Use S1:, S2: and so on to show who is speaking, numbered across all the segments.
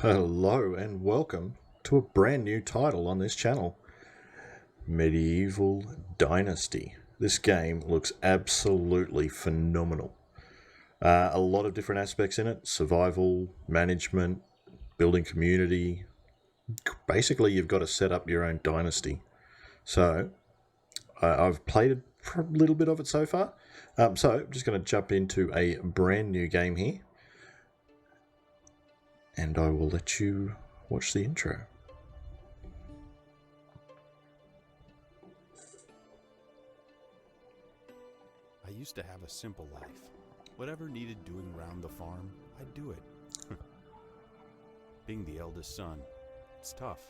S1: Hello and welcome to a brand new title on this channel, Medieval Dynasty. This game looks absolutely phenomenal. A lot of different aspects in it: survival, management, building community. Basically, you've got to set up your own dynasty. So, I've played a little bit of it so far. So, I'm just going to jump into a brand new game here. And I will let you watch the intro.
S2: I used to have a simple life. Whatever needed doing around the farm, I'd do it. Being the eldest son, it's tough.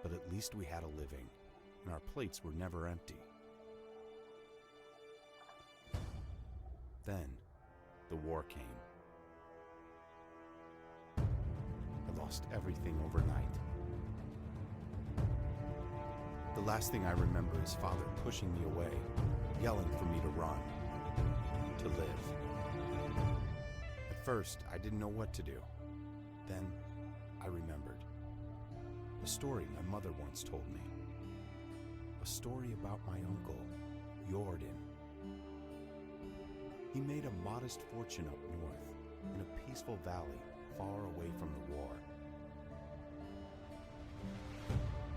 S2: But at least we had a living, and our plates were never empty. Then, the war came. I lost everything overnight. The last thing I remember is Father pushing me away, yelling for me to run, to live. At first, I didn't know what to do. Then, I remembered. A story my mother once told me. A story about my uncle, Jordan. He made a modest fortune up north, in a peaceful valley far away from the war.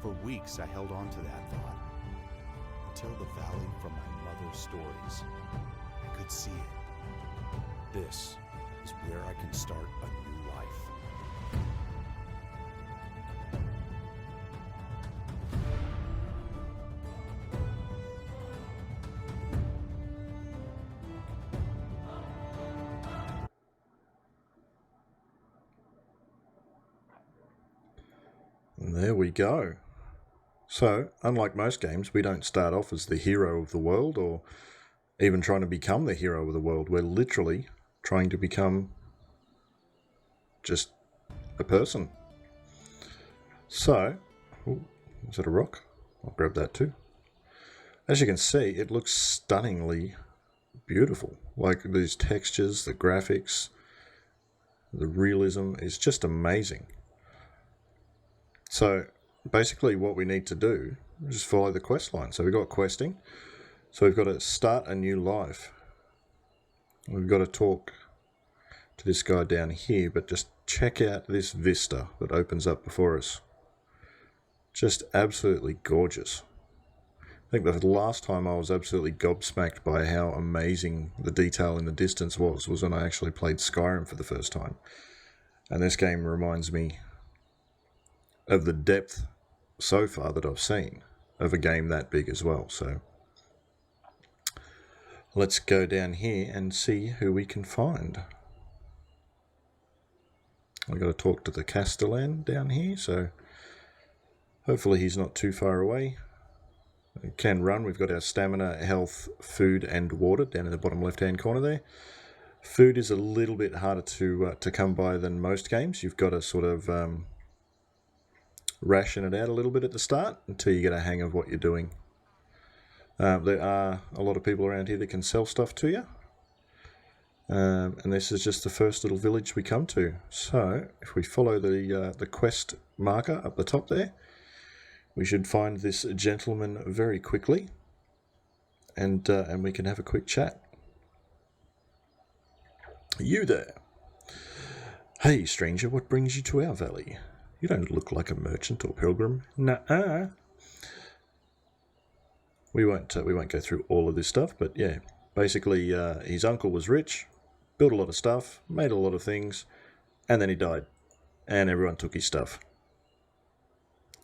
S2: For weeks, I held on to that thought, until the valley from my mother's stories. I could see it. This is where I can start a new life.
S1: And there we go. So, unlike most games, we don't start off as the hero of the world or even trying to become the hero of the world. We're literally trying to become just a person. So, is that a rock? I'll grab that too. As you can see, it looks stunningly beautiful. Like these textures, the graphics, the realism is just amazing. So, basically what we need to do is just follow the quest line. So we've got questing. So we've got to start a new life. We've got to talk to this guy down here, but just check out this vista that opens up before us. Just absolutely gorgeous. I think the last time I was absolutely gobsmacked by how amazing the detail in the distance was when I actually played Skyrim for the first time. And this game reminds me of the depth so far that I've seen of a game that big as well. So let's go down here and see who we can find. I've got to talk to the Castellan down here, so hopefully he's not too far away. We can run. We've got our stamina, health, food and water down in the bottom left hand corner there. Food is a little bit harder to come by than most games. You've got to sort of ration it out a little bit at the start until you get a hang of what you're doing. There are a lot of people around here that can sell stuff to you. And this is just the first little village we come to. So if we follow the quest marker up the top there, we should find this gentleman very quickly, and we can have a quick chat. You there. Hey stranger, what brings you to our valley? You don't look like a merchant or pilgrim. Nuh-uh. We won't go through all of this stuff, but yeah, basically his uncle was rich, built a lot of stuff, made a lot of things, and then he died, and everyone took his stuff.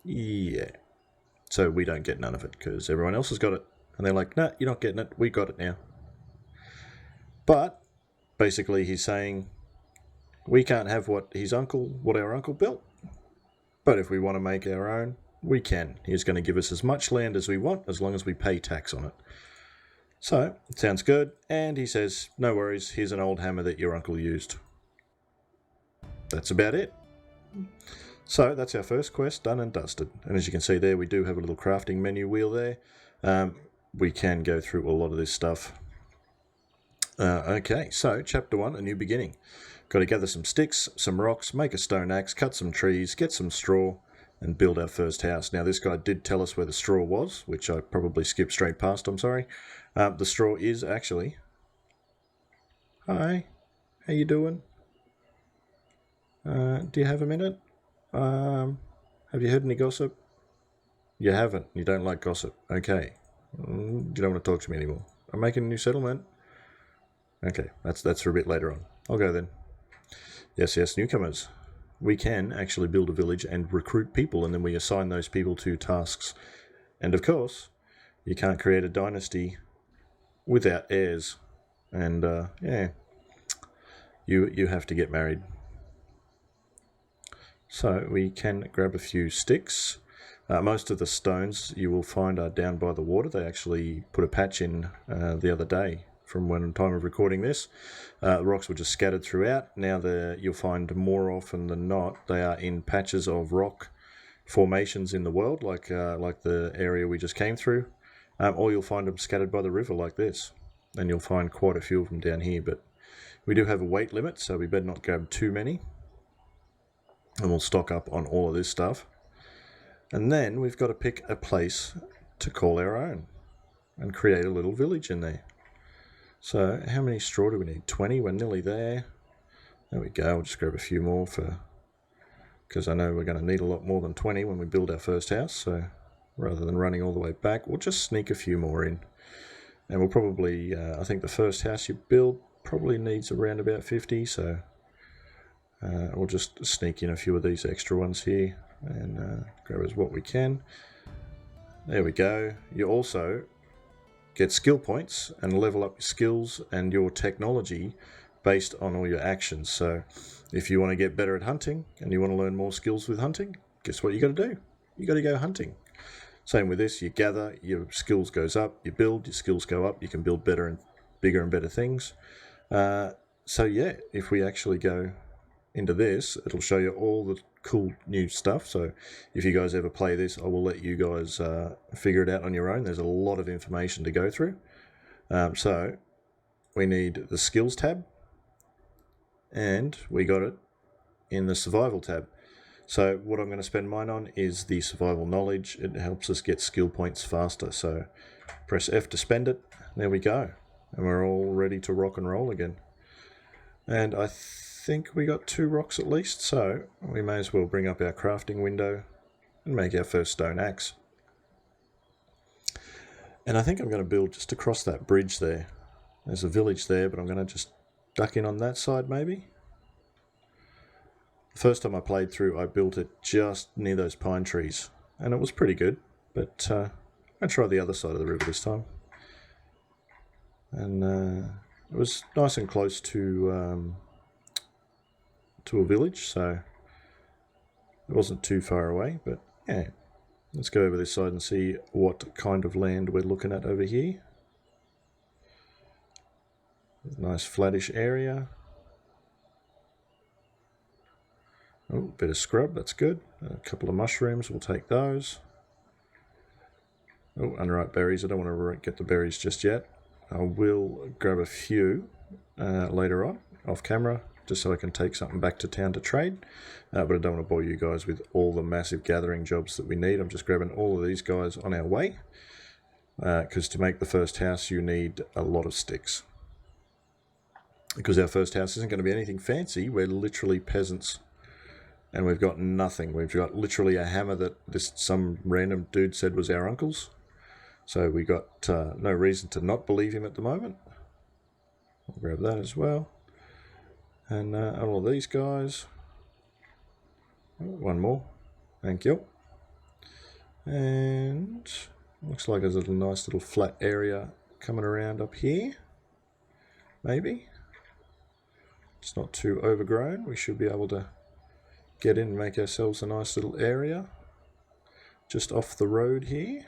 S1: Yeah. So we don't get none of it because everyone else has got it, and they're like, nah, you're not getting it. We got it now. But basically, he's saying we can't have what our uncle built. But if we want to make our own, we can. He's going to give us as much land as we want, as long as we pay tax on it. So, it sounds good. And he says, no worries, here's an old hammer that your uncle used. That's about it. So, that's our first quest done and dusted. And as you can see there, we do have a little crafting menu wheel there. We can go through a lot of this stuff. Okay, so Chapter 1, A New Beginning. Got to gather some sticks, some rocks, make a stone axe, cut some trees, get some straw, and build our first house. Now, this guy did tell us where the straw was, which I probably skipped straight past, I'm sorry. The straw is actually... Hi, how you doing? Do you have a minute? Have you heard any gossip? You haven't. You don't like gossip. Okay. You don't want to talk to me anymore. I'm making a new settlement. Okay, that's for a bit later on. I'll go then. Yes, newcomers. We can actually build a village and recruit people, and then we assign those people to tasks. And of course, you can't create a dynasty without heirs. And yeah, you have to get married. So we can grab a few sticks. Most of the stones you will find are down by the water. They actually put a patch in the other day from when time of recording this. The rocks were just scattered throughout. Now you'll find more often than not they are in patches of rock formations in the world, like the area we just came through, or you'll find them scattered by the river like this. And you'll find quite a few of them down here, but we do have a weight limit, so we better not grab too many. And we'll stock up on all of this stuff. And then we've got to pick a place to call our own and create a little village in there. So how many straw do we need? 20, we're nearly there. There we go, I'll just grab a few more because I know we're going to need a lot more than 20 when we build our first house. So rather than running all the way back, we'll just sneak a few more in. And we'll probably, I think the first house you build probably needs around about 50, so we'll just sneak in a few of these extra ones here and grab as what we can. There we go. You also get skill points and level up your skills and your technology based on all your actions. So if you want to get better at hunting and you want to learn more skills with hunting, guess what you got to do? You got to go hunting. Same with this, you gather, your skills goes up, you build, your skills go up, you can build better and bigger and better things. So yeah, if we actually go into this, it'll show you all the cool new stuff. So if you guys ever play this, I will let you guys figure it out on your own. There's a lot of information to go through. So we need the skills tab, and we got it in the survival tab. So what I'm going to spend mine on is the survival knowledge. It helps us get skill points faster. So press F to spend it. There we go. And we're all ready to rock and roll again. And I think we got 2 rocks at least. So we may as well bring up our crafting window and make our first stone axe. And I think I'm going to build just across that bridge there. There's a village there, but I'm going to just duck in on that side maybe. The first time I played through, I built it just near those pine trees, and it was pretty good, but I'll try the other side of the river this time. And it was nice and close to a village, so it wasn't too far away, but yeah. Let's go over this side and see what kind of land we're looking at over here. Nice flattish area. Oh, bit of scrub, that's good. A couple of mushrooms, we'll take those. Oh, unripe berries, I don't want to get the berries just yet. I will grab a few later on, off camera, just so I can take something back to town to trade. But I don't want to bore you guys with all the massive gathering jobs that we need. I'm just grabbing all of these guys on our way. Because to make the first house, you need a lot of sticks. Because our first house isn't going to be anything fancy, we're literally peasants. And we've got nothing. We've got literally a hammer that some random dude said was our uncle's. So we got no reason to not believe him at the moment. I'll grab that as well. And all of these guys. Oh, one more. Thank you. And looks like there's a nice little flat area coming around up here. Maybe. It's not too overgrown. We should be able to get in and make ourselves a nice little area just off the road here.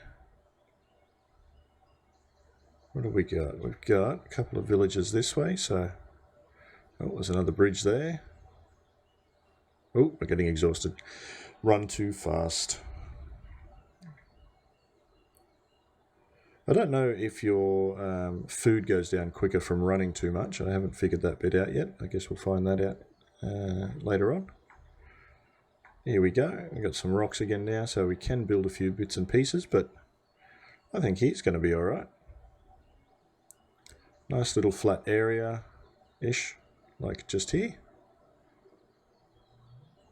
S1: What have we got? We've got a couple of villages this way, so oh, there's another bridge there. Oh, we're getting exhausted. Run too fast. I don't know if your food goes down quicker from running too much. I haven't figured that bit out yet. I guess we'll find that out later on. Here we go. We've got some rocks again now, so we can build a few bits and pieces, but I think he's going to be alright. Nice little flat area-ish, like just here.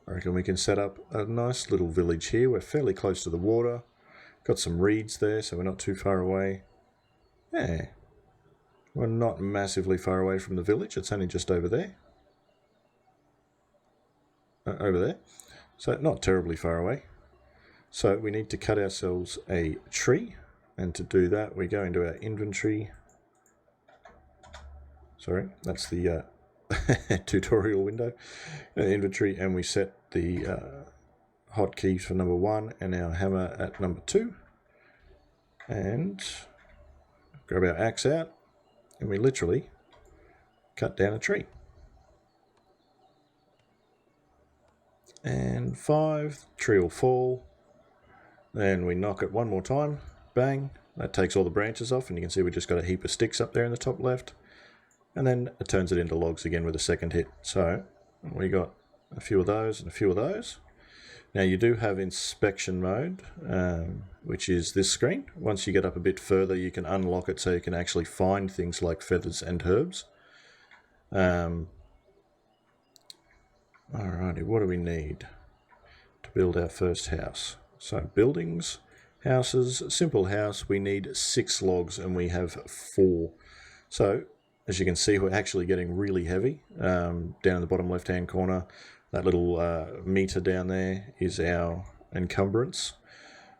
S1: I reckon we can set up a nice little village here. We're fairly close to the water. Got some reeds there, so we're not too far away. Yeah. We're not massively far away from the village. It's only just over there. Over there. So not terribly far away. So we need to cut ourselves a tree. And to do that, we go into our inventory. Sorry, that's the tutorial window. Inventory, and we set the hotkeys for number 1 and our hammer at number 2. And grab our axe out, and we literally cut down a tree. And 5, tree will fall. Then we knock it one more time, bang. That takes all the branches off, and you can see we just got a heap of sticks up there in the top left. And then it turns it into logs again with a second hit. So we got a few of those and a few of those. Now you do have inspection mode, which is this screen. Once you get up a bit further, you can unlock it so you can actually find things like feathers and herbs. Alrighty, what do we need to build our first house? So buildings, houses, simple house, we need 6 logs and we have 4. So as you can see, we're actually getting really heavy. Down in the bottom left hand corner, that little meter down there is our encumbrance.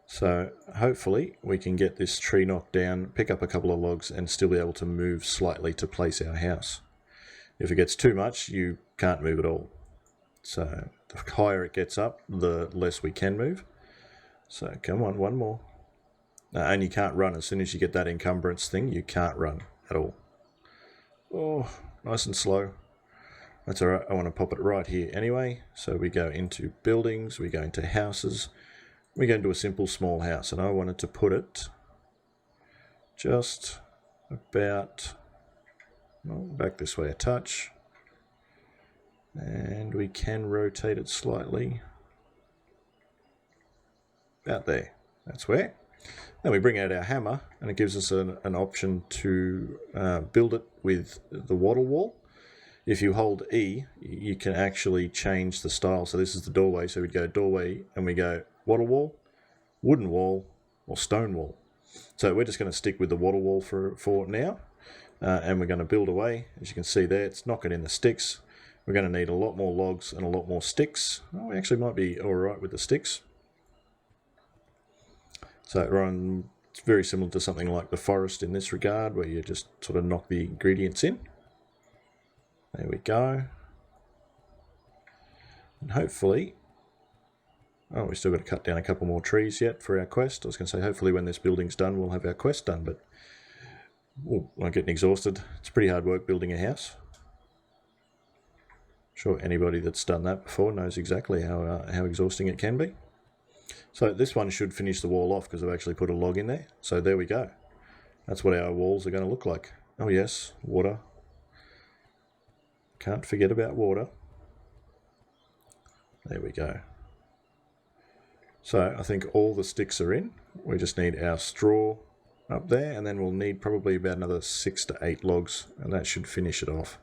S1: So hopefully we can get this tree knocked down, pick up a couple of logs and still be able to move slightly to place our house. If it gets too much, you can't move at all. So the higher it gets up, the less we can move. So come on, one more. And you can't run. As soon as you get that encumbrance thing, you can't run at all. Oh, nice and slow. That's alright, I want to pop it right here anyway. So we go into buildings, we go into houses, we go into a simple small house, and I wanted to put it just about, well, back this way a touch. And we can rotate it slightly. About there. That's where. Then we bring out our hammer, and it gives us an option to build it with the wattle wall. If you hold E, you can actually change the style. So this is the doorway, so we'd go doorway, and we go wattle wall, wooden wall, or stone wall. So we're just going to stick with the wattle wall for now, and we're going to build away. As you can see there, it's knocking in the sticks. We're going to need a lot more logs and a lot more sticks. Oh, we actually might be alright with the sticks. So it's very similar to something like the forest in this regard, where you just sort of knock the ingredients in. There we go. And hopefully, oh, we still got to cut down a couple more trees yet for our quest. I was going to say, hopefully when this building's done, we'll have our quest done, but I'm getting exhausted. It's pretty hard work building a house. Sure, anybody that's done that before knows exactly how exhausting it can be. So this one should finish the wall off because I've actually put a log in there. So there we go. That's what our walls are going to look like. Oh yes, water. Can't forget about water. There we go. So I think all the sticks are in. We just need our straw up there, and then we'll need probably about another 6 to 8 logs, and that should finish it off.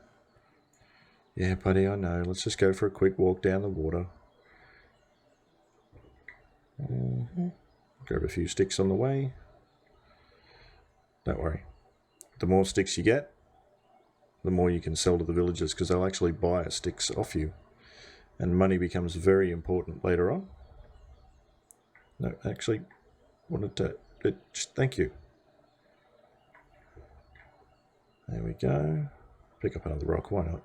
S1: Yeah, buddy, I know. Let's just go for a quick walk down the water. Grab a few sticks on the way. Don't worry. The more sticks you get, the more you can sell to the villagers, because they'll actually buy sticks off you. And money becomes very important later on. No, actually, wanted to... thank you. There we go. Pick up another rock, why not?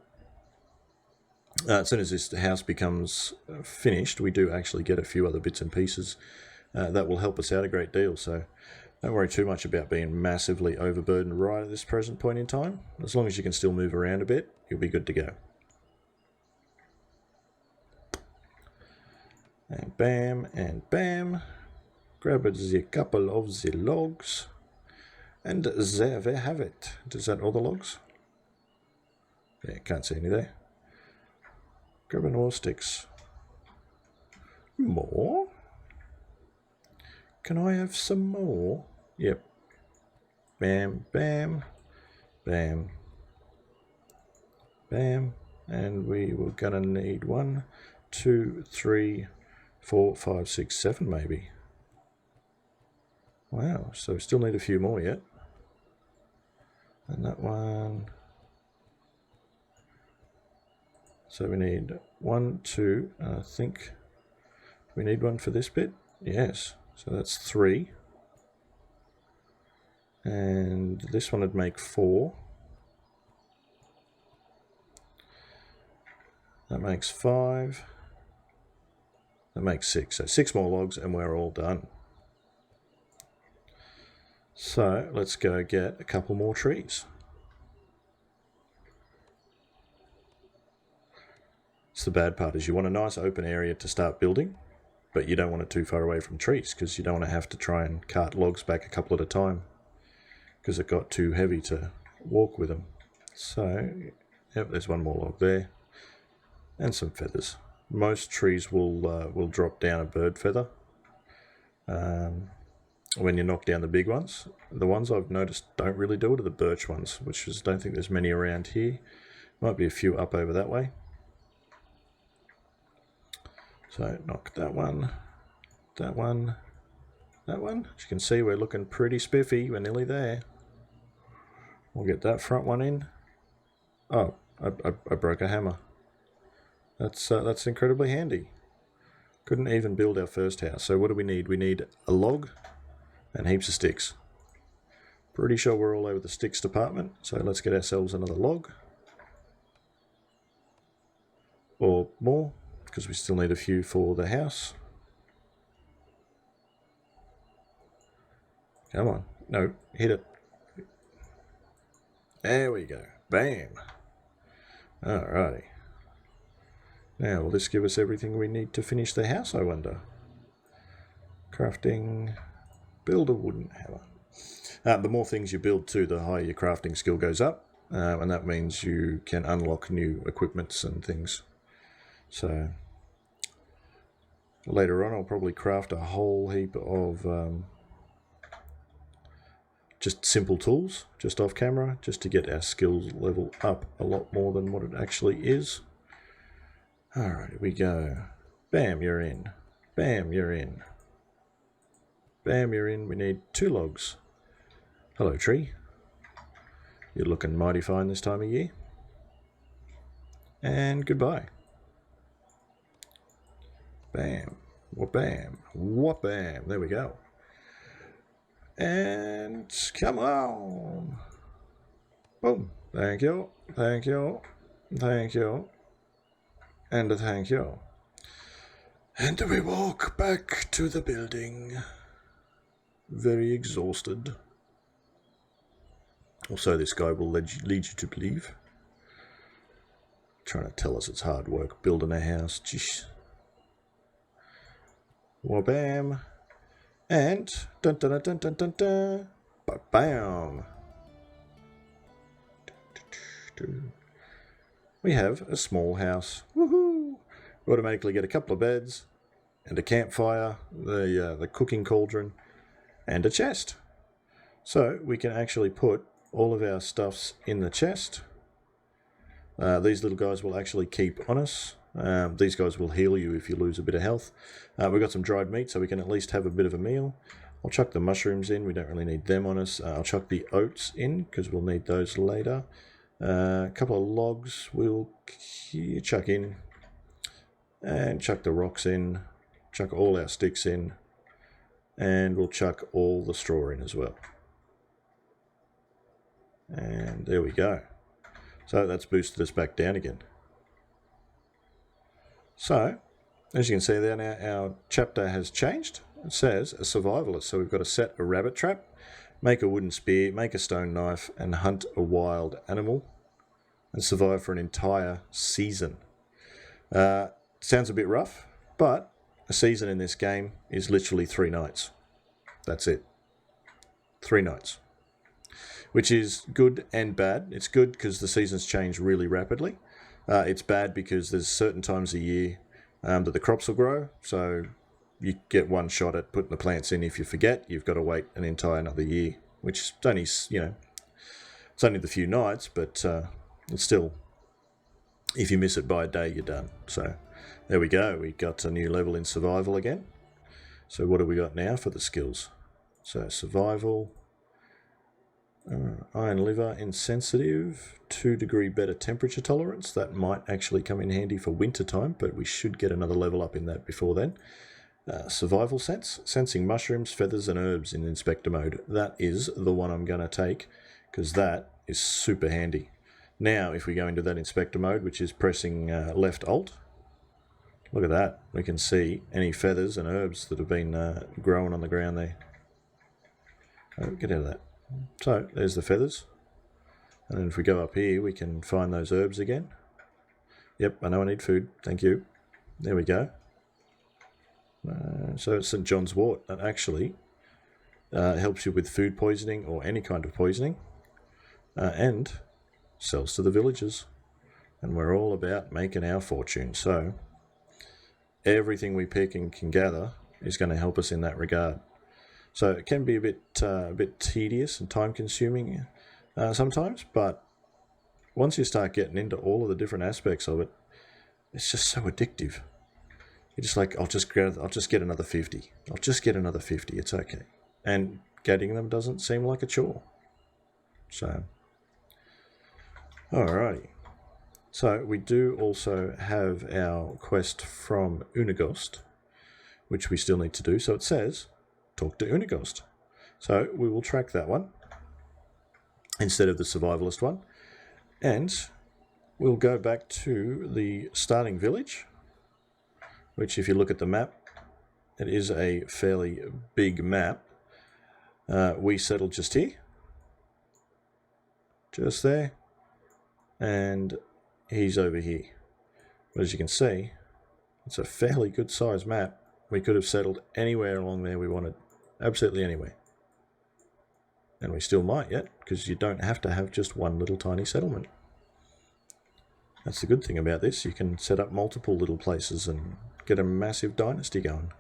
S1: As soon as this house becomes finished, we do actually get a few other bits and pieces that will help us out a great deal. So don't worry too much about being massively overburdened right at this present point in time. As long as you can still move around a bit, you'll be good to go. And bam, and bam. Grab a couple of the logs. And there we have it. Is that all the logs? Yeah, can't see any there. Grab more sticks. More? Can I have some more? Yep. Bam, bam, bam, bam. And we were gonna need 1, 2, 3, 4, 5, 6, 7 maybe. Wow, so we still need a few more yet. And that one. So we need 1, 2, I think we need one for this bit. Yes, so that's 3. And this one would make 4. That makes 5. That makes 6. So 6 more logs and we're all done. So let's go get a couple more trees. It's the bad part is you want a nice open area to start building, but you don't want it too far away from trees because you don't want to have to try and cart logs back a couple at a time because it got too heavy to walk with them. So, yep, there's one more log there and some feathers. Most trees will drop down a bird feather when you knock down the big ones. The ones I've noticed don't really do it are the birch ones, which is don't think there's many around here. Might be a few up over that way. So knock that one, that one, that one. As you can see, we're looking pretty spiffy. We're nearly there. We'll get that front one in. Oh, I broke a hammer. That's incredibly handy. Couldn't even build our first house. So what do we need? We need a log and heaps of sticks. Pretty sure we're all over the sticks department. So let's get ourselves another log. Or more, because we still need a few for the house. Come on. No, hit it. There we go. Bam. Alrighty. Now, will this give us everything we need to finish the house, I wonder? Crafting. Build a wooden hammer. The more things you build too, the higher your crafting skill goes up. And that means you can unlock new equipments and things. So, later on I'll probably craft a whole heap of just simple tools, just off camera, just to get our skills level up a lot more than what it actually is. Alright, here we go. Bam, you're in. Bam, you're in. Bam, you're in. We need 2 logs. Hello, tree. You're looking mighty fine this time of year. And goodbye. Bam. Wha-bam. Wha-bam. There we go. And come on. Boom. Thank you. Thank you. Thank you. And a thank you. And we walk back to the building. Very exhausted. Also, this guy will lead you to believe. Trying to tell us it's hard work building a house. Jeez. Wha-bam. And dun dun dun dun dun dun. Ba-bam. We have a small house. Woohoo! We automatically get a couple of beds and a campfire, the cooking cauldron, and a chest. So we can actually put all of our stuffs in the chest. These little guys will actually keep on us. These guys will heal you if you lose a bit of health. We've got some dried meat, so we can at least have a bit of a meal. I'll chuck the mushrooms in. We don't really need them on us. I'll chuck the oats in, because we'll need those later. A couple of logs we'll chuck in. And chuck the rocks in. Chuck all our sticks in. And we'll chuck all the straw in as well. And there we go. So that's boosted us back down again. So, as you can see there now, our chapter has changed. It says a survivalist. So we've got to set a rabbit trap, make a wooden spear, make a stone knife, and hunt a wild animal, and survive for an entire season. Sounds a bit rough, but a season in this game is literally 3 nights. That's it. 3 nights. Which is good and bad. It's good because the seasons change really rapidly. It's bad because there's certain times a year that the crops will grow, so you get one shot at putting the plants in. If you forget, you've got to wait an entire another year, which is only, it's only the few nights, but it's still, if you miss it by a day, you're done. So there we go. We got a new level in survival again. So what do we got now for the skills? So survival, iron liver, insensitive, 2-degree better temperature tolerance. That might actually come in handy for winter time, but we should get another level up in that before then. Survival sense, sensing mushrooms, feathers and herbs in inspector mode. That is the one I'm going to take because that is super handy. Now if we go into that inspector mode, which is pressing left alt, look at that. We can see any feathers and herbs that have been growing on the ground there. Oh, get out of that. So there's the feathers. And then if we go up here, we can find those herbs again. Yep, I know I need food. Thank you. There we go. So it's St. John's wort. That actually helps you with food poisoning or any kind of poisoning. And sells to the villagers. And we're all about making our fortune. So everything we pick and can gather is going to help us in that regard. So it can be a bit tedious and time-consuming sometimes, but once you start getting into all of the different aspects of it, it's just so addictive. You're just like, I'll just get another 50. I'll just get another 50. It's okay, and getting them doesn't seem like a chore. So, alrighty. So we do also have our quest from Unigost, which we still need to do. So it says, talk to Unigost. So we will track that one instead of the survivalist one. And we'll go back to the starting village, which if you look at the map, it is a fairly big map. We settled just here. Just there. And he's over here. But as you can see, it's a fairly good sized map. We could have settled anywhere along there we wanted. Absolutely anywhere. And we still might yet, because you don't have to have just one little tiny settlement. That's the good thing about this. You can set up multiple little places and get a massive dynasty going.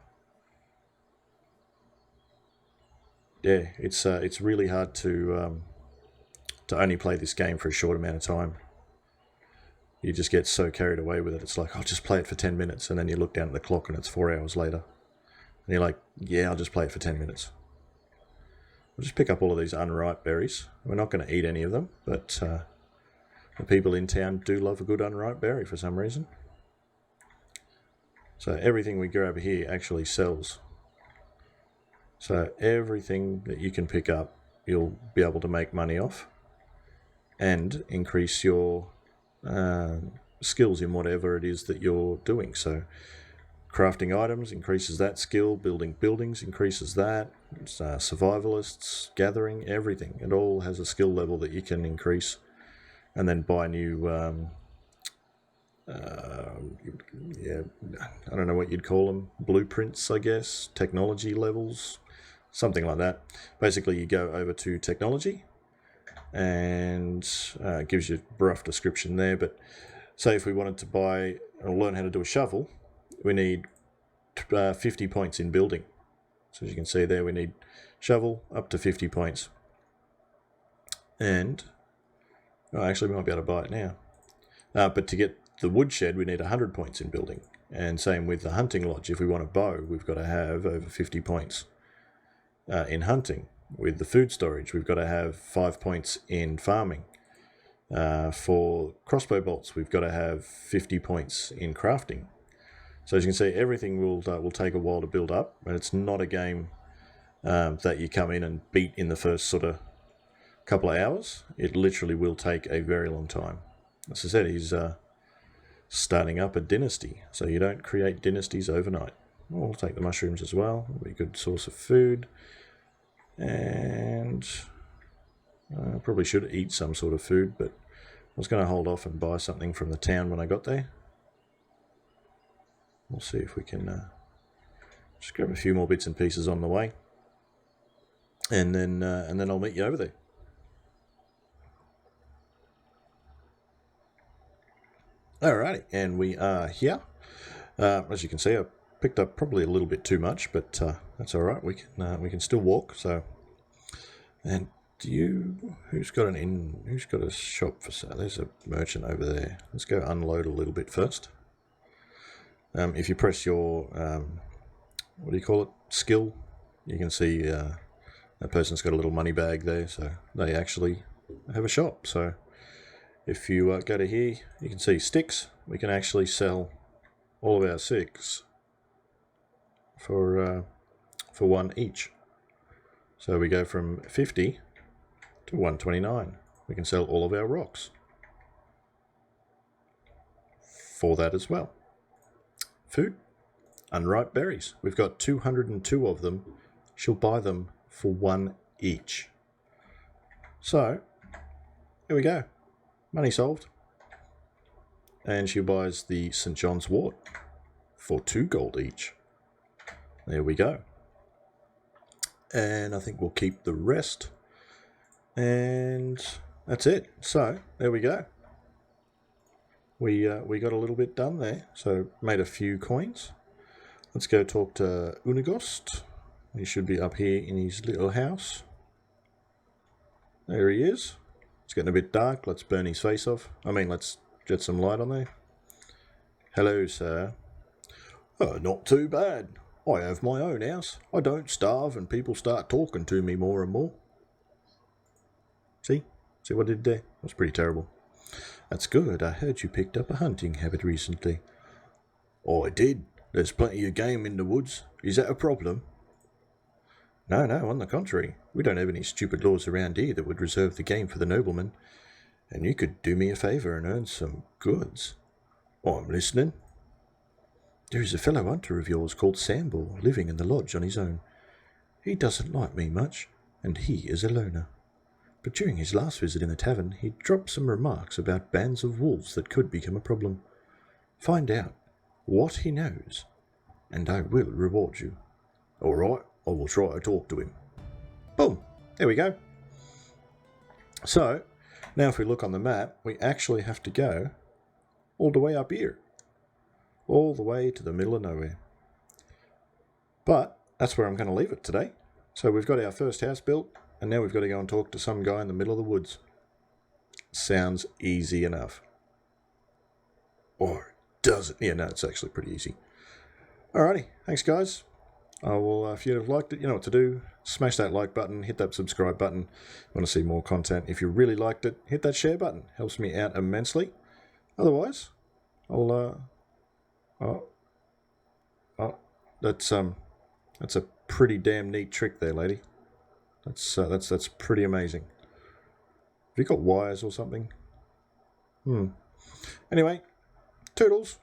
S1: Yeah, it's really hard to only play this game for a short amount of time. You just get so carried away with it. It's like, I'll just play it for 10 minutes, and then you look down at the clock and it's 4 hours later. And you're like, yeah, I'll just play it for 10 minutes. We'll just pick up all of these unripe berries. We're not going to eat any of them, but the people in town do love a good unripe berry for some reason. So everything we grab here actually sells. So everything that you can pick up, you'll be able to make money off and increase your skills in whatever it is that you're doing. So crafting items increases that skill, building buildings increases that, survivalists, gathering, everything. It all has a skill level that you can increase and then buy new, I don't know what you'd call them, blueprints, I guess, technology levels, something like that. Basically, you go over to technology and it gives you a rough description there, but say if we wanted to buy or learn how to do a shovel, we need 50 points in building. So as you can see there, we need shovel up to 50 points. And actually we might be able to buy it now. But to get the woodshed, we need 100 points in building. And same with the hunting lodge. If we want a bow, we've got to have over 50 points in hunting. With the food storage, we've got to have 5 points in farming. For crossbow bolts, we've got to have 50 points in crafting. So as you can see, everything will take a while to build up, and it's not a game that you come in and beat in the first sort of couple of hours. It literally will take a very long time. As I said, he's starting up a dynasty, so you don't create dynasties overnight. We'll take the mushrooms as well. It'll be a good source of food. And I probably should eat some sort of food, but I was going to hold off and buy something from the town when I got there. We'll see if we can just grab a few more bits and pieces on the way, and then I'll meet you over there. Alrighty, and we are here. As you can see, I picked up probably a little bit too much, but that's all right. We can still walk. So, and who's got a shop for sale? There's a merchant over there. Let's go unload a little bit first. If you press your what do you call it? Skill, you can see that person's got a little money bag there, so they actually have a shop. So if you go to here, you can see sticks. We can actually sell all of our sticks for 1 each. So we go from 50 to 129. We can sell all of our rocks for that as well. Food, unripe berries. We've got 202 of them. She'll buy them for 1 each. So here we go. Money solved. And she buys the St. John's wort for 2 gold each. There we go. And I think we'll keep the rest. And that's it. So there we go. We got a little bit done there. So made a few coins. Let's go talk to Unigost. He should be up here in his little house. There he is. It's getting a bit dark. Let's burn his face off. Let's get some light on there. Hello, sir. Oh, not too bad. I have my own house. I don't starve and people start talking to me more and more. See? See what I did there? That's pretty terrible. That's good. I heard you picked up a hunting habit recently. Oh, I did. There's plenty of game in the woods. Is that a problem? No, on the contrary. We don't have any stupid laws around here that would reserve the game for the nobleman. And you could do me a favour and earn some goods. Oh, I'm listening. There is a fellow hunter of yours called Sambor living in the lodge on his own. He doesn't like me much, and he is a loner. But during his last visit in the tavern, he dropped some remarks about bands of wolves that could become a problem. Find out what he knows, and I will reward you. All right, I will try to talk to him. Boom, there we go. So, now if we look on the map, we actually have to go all the way up here. All the way to the middle of nowhere. But that's where I'm going to leave it today. So we've got our first house built, and now we've got to go and talk to some guy in the middle of the woods. Sounds easy enough. Or does it? Yeah, no, it's actually pretty easy. Alrighty, thanks guys. I will, if you've liked it, you know what to do. Smash that like button, hit that subscribe button. If you want to see more content. If you really liked it, hit that share button. Helps me out immensely. Otherwise, I'll that's a pretty damn neat trick there, lady. That's pretty amazing. Have you got wires or something? Anyway, toodles.